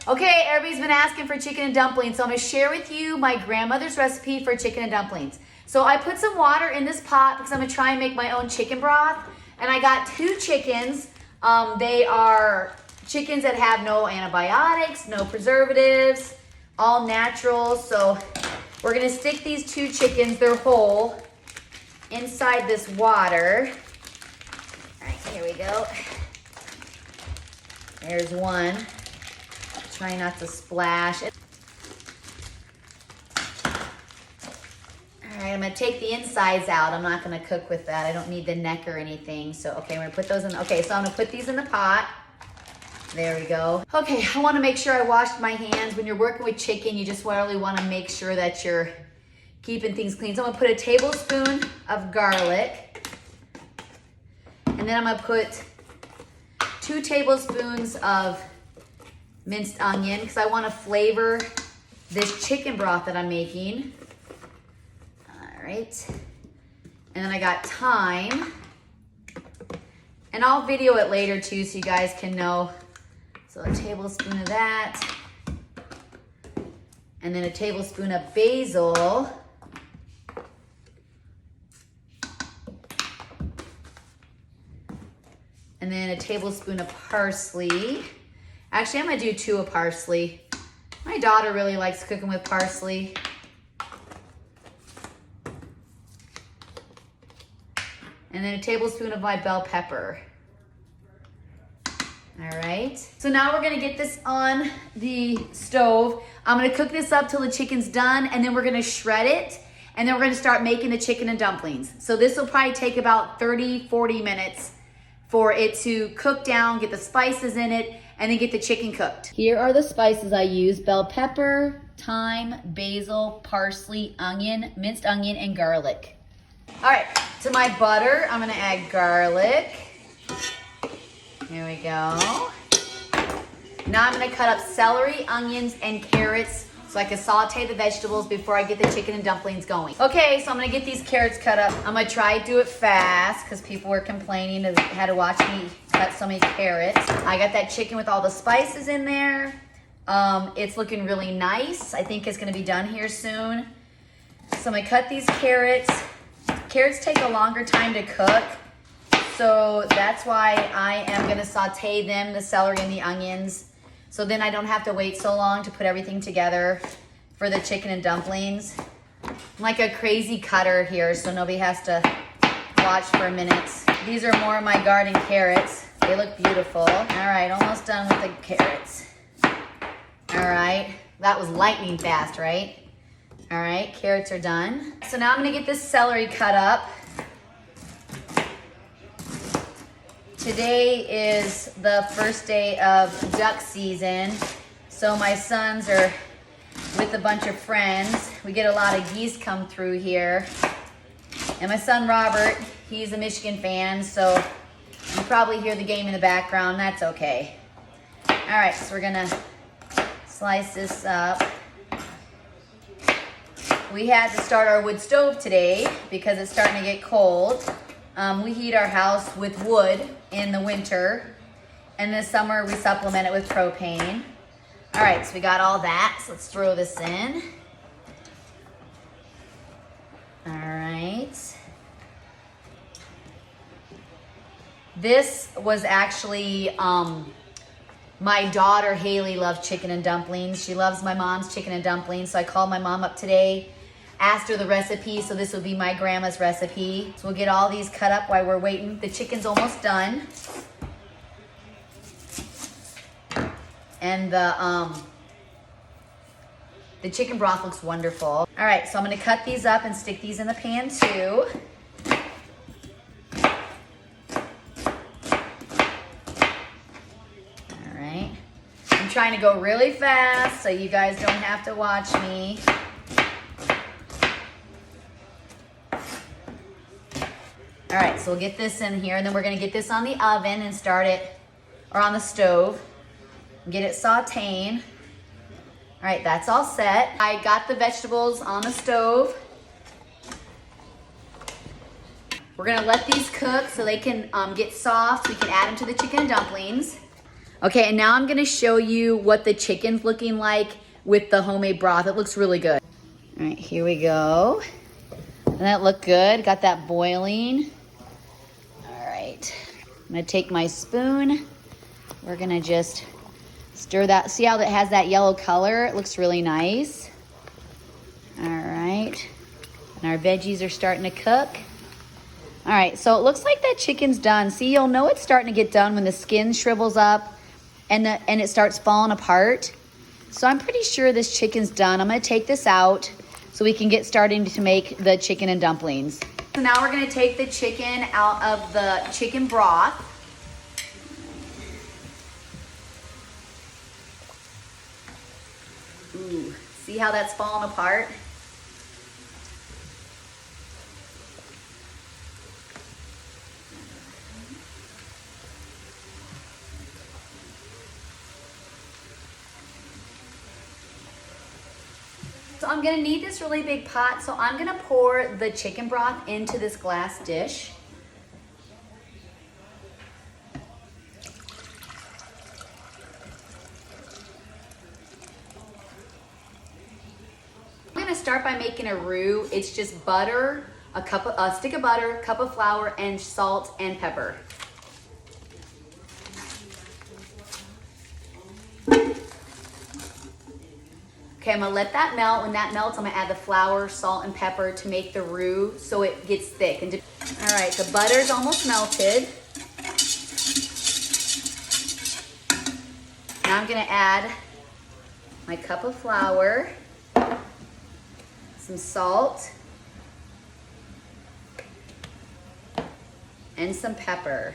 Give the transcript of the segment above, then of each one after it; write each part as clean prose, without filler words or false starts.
Okay, everybody's been asking for chicken and dumplings, so I'm gonna share with you my grandmother's recipe for chicken and dumplings. So I put some water in this pot because I'm gonna try and make my own chicken broth. And I got 2 chickens. They are chickens that have no antibiotics, no preservatives, all natural. So we're gonna stick these 2 chickens, they're whole, inside this water. All right, here we go. There's one. Try not to splash it. All right, I'm gonna take the insides out. I'm not gonna cook with that. I don't need the neck or anything. So, okay, I'm gonna put those in. Okay, so I'm gonna put these in the pot. There we go. Okay, I wanna make sure I washed my hands. When you're working with chicken, you just really wanna make sure that you're keeping things clean. So I'm gonna put a tablespoon of garlic. And then I'm gonna put 2 tablespoons of minced onion because I want to flavor this chicken broth that I'm making. All right. And then I got thyme. And I'll video it later too so you guys can know. So a tablespoon of that. And then a tablespoon of basil. And then a tablespoon of parsley. Actually, I'm gonna do 2 of parsley. My daughter really likes cooking with parsley. And then a tablespoon of my bell pepper. All right, so now we're gonna get this on the stove. I'm gonna cook this up till the chicken's done, and then we're gonna shred it, and then we're gonna start making the chicken and dumplings. So this will probably take about 30, 40 minutes for it to cook down, get the spices in it, and then get the chicken cooked. Here are the spices I use: bell pepper, thyme, basil, parsley, onion, minced onion, and garlic. All right, to my butter, I'm gonna add garlic. Here we go. Now I'm gonna cut up celery, onions, and carrots so I can saute the vegetables before I get the chicken and dumplings going. Okay, so I'm gonna get these carrots cut up. I'm gonna try to do it fast because people were complaining they had to watch me cut so many carrots. I got that chicken with all the spices in there. It's looking really nice. I think it's gonna be done here soon. So I'm gonna cut these carrots. Carrots take a longer time to cook, so that's why I am gonna saute them, the celery and the onions. So then I don't have to wait so long to put everything together for the chicken and dumplings. I'm like a crazy cutter here, so nobody has to watch for minutes. These are more of my garden carrots. They look beautiful. All right, almost done with the carrots. All right, that was lightning fast, right? All right, carrots are done. So now I'm gonna get this celery cut up. Today is the first day of duck season, so my sons are with a bunch of friends. We get a lot of geese come through here. And my son Robert, he's a Michigan fan, so you probably hear the game in the background. That's okay. All right, so we're gonna slice this up. We had to start our wood stove today because it's starting to get cold. We heat our house with wood in the winter, and this summer we supplement it with propane. All right, so we got all that, so let's throw this in. All right. This was actually, my daughter Haley loves chicken and dumplings. She loves my mom's chicken and dumplings, so I called my mom up today, asked her the recipe, so this will be my grandma's recipe. So we'll get all these cut up while we're waiting. The chicken's almost done. And the chicken broth looks wonderful. All right, so I'm gonna cut these up and stick these in the pan too. All right, I'm trying to go really fast so you guys don't have to watch me. All right, so we'll get this in here, and then we're gonna get this on the oven and start it, or on the stove, get it sauteing. All right, that's all set. I got the vegetables on the stove. We're gonna let these cook so they can get soft so we can add them to the chicken and dumplings. Okay, and now I'm gonna show you what the chicken's looking like with the homemade broth. It looks really good. All right, here we go. Doesn't that look good? Got that boiling. All right, I'm gonna take my spoon. We're gonna just stir that. See how that has that yellow color? It looks really nice. All right, and our veggies are starting to cook. All right, so it looks like that chicken's done. See, you'll know it's starting to get done when the skin shrivels up and it starts falling apart. So I'm pretty sure this chicken's done. I'm gonna take this out so we can get starting to make the chicken and dumplings. So now we're gonna take the chicken out of the chicken broth. Ooh, see how that's falling apart? So I'm gonna need this really big pot, so I'm gonna pour the chicken broth into this glass dish. I'm gonna start by making a roux. It's just butter, a stick of butter, cup of flour, and salt and pepper. Okay, I'm gonna let that melt. When that melts, I'm gonna add the flour, salt, and pepper to make the roux so it gets thick. All right, the butter's almost melted. Now I'm gonna add my cup of flour, some salt, and some pepper.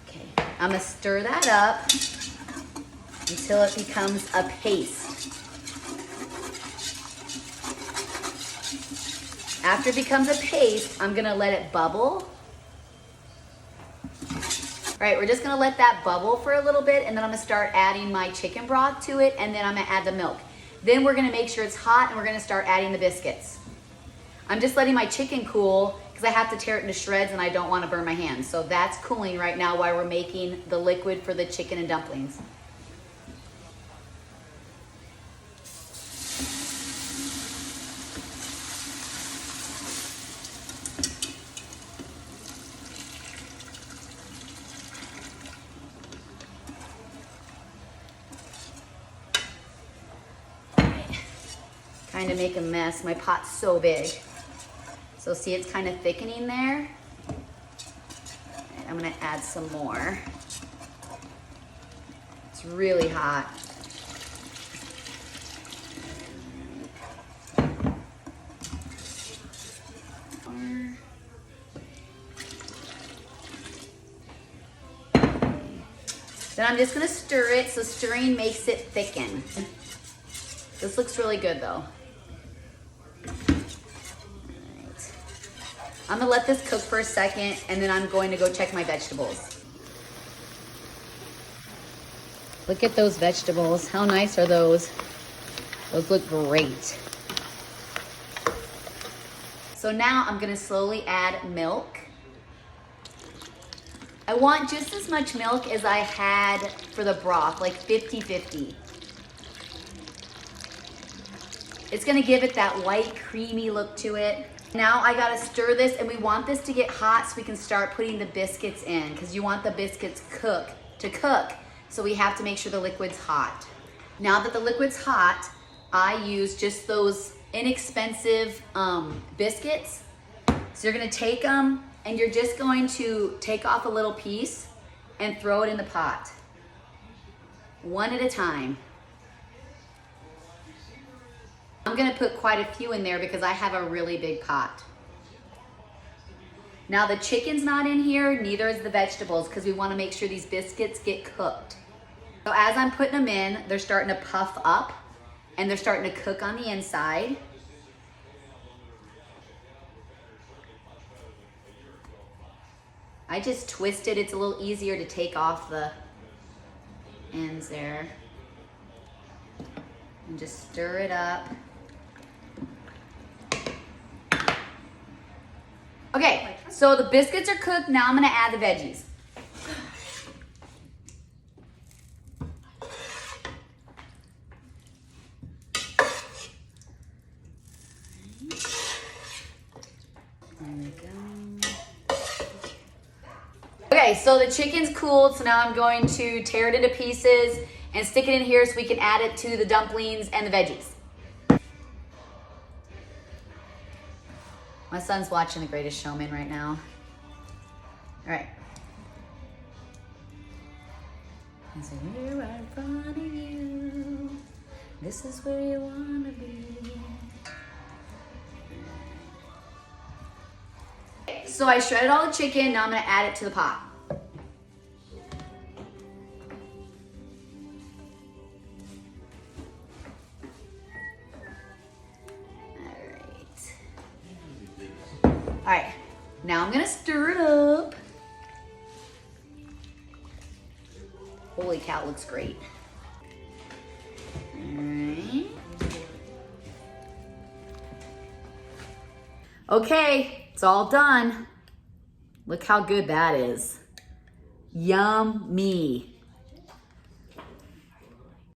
Okay, I'm gonna stir that up until it becomes a paste. After it becomes a paste, I'm gonna let it bubble. All right, we're just gonna let that bubble for a little bit, and then I'm gonna start adding my chicken broth to it, and then I'm gonna add the milk. Then we're gonna make sure it's hot, and we're gonna start adding the biscuits. I'm just letting my chicken cool because I have to tear it into shreds and I don't wanna burn my hands. So that's cooling right now while we're making the liquid for the chicken and dumplings. Trying to make a mess. My pot's so big. So see, it's kind of thickening there. I'm gonna add some more. It's really hot. Then I'm just gonna stir it, so stirring makes it thicken. This looks really good though. I'm gonna let this cook for a second, and then I'm going to go check my vegetables. Look at those vegetables. How nice are those? Those look great. So now I'm gonna slowly add milk. I want just as much milk as I had for the broth, like 50-50. It's gonna give it that white, creamy look to it. Now I gotta stir this, and we want this to get hot so we can start putting the biscuits in, because you want the biscuits to cook. So we have to make sure the liquid's hot. Now that the liquid's hot, I use just those inexpensive biscuits. So you're gonna take them, and you're just going to take off a little piece and throw it in the pot. One at a time. I'm gonna put quite a few in there because I have a really big pot. Now the chicken's not in here, neither is the vegetables, because we wanna make sure these biscuits get cooked. So as I'm putting them in, they're starting to puff up and they're starting to cook on the inside. I just twist it. It's a little easier to take off the ends there. And just stir it up. Okay, so the biscuits are cooked. Now I'm gonna add the veggies. Okay, so the chicken's cooled, so now I'm going to tear it into pieces and stick it in here so we can add it to the dumplings and the veggies. My son's watching The Greatest Showman right now. All right. And so you're right in front of you. This is where you want to be. So I shredded all the chicken. Now I'm going to add it to the pot. All right, now I'm gonna stir it up. Holy cow, it looks great. All right. Okay, it's all done. Look how good that is. Yummy.